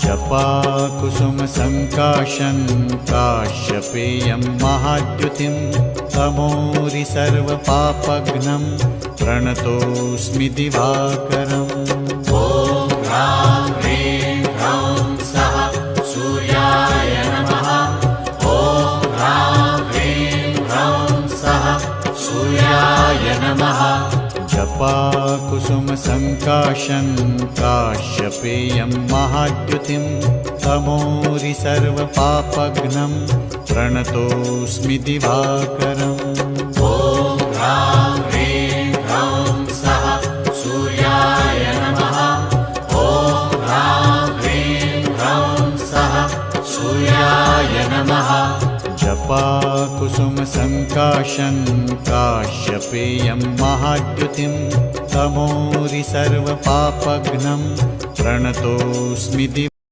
जपाकुसुमसङ्काशं काश्यपेयं महाद्युतिं तमोरि सर्वपापघ्नं प्रणतोऽस्मि दिवाकरम्। ॐ ह्रां ह्रीं ह्रौं सः सूर्याय नमः। ॐ ह्रां ह्रीं ह्रौं सः सूर्याय नमः। जपाकुसुमसङ्काशं काश्यपेयं महाद्युतिं तमोरि सर्वपापघ्नं प्रणतोऽस्मि दिवाकरम्। ॐ ह्रां ह्रीं ह्रौं सः सूर्याय नमः। ॐ ह्रां ह्रीं ह्रौं सः सूर्याय नमः। जपाकुसुमसङ्काशं काश्यपेयं महाद्युतिं तमोरि सर्वपापघ्नं प्रणतोऽस्मि दिवाकरम्।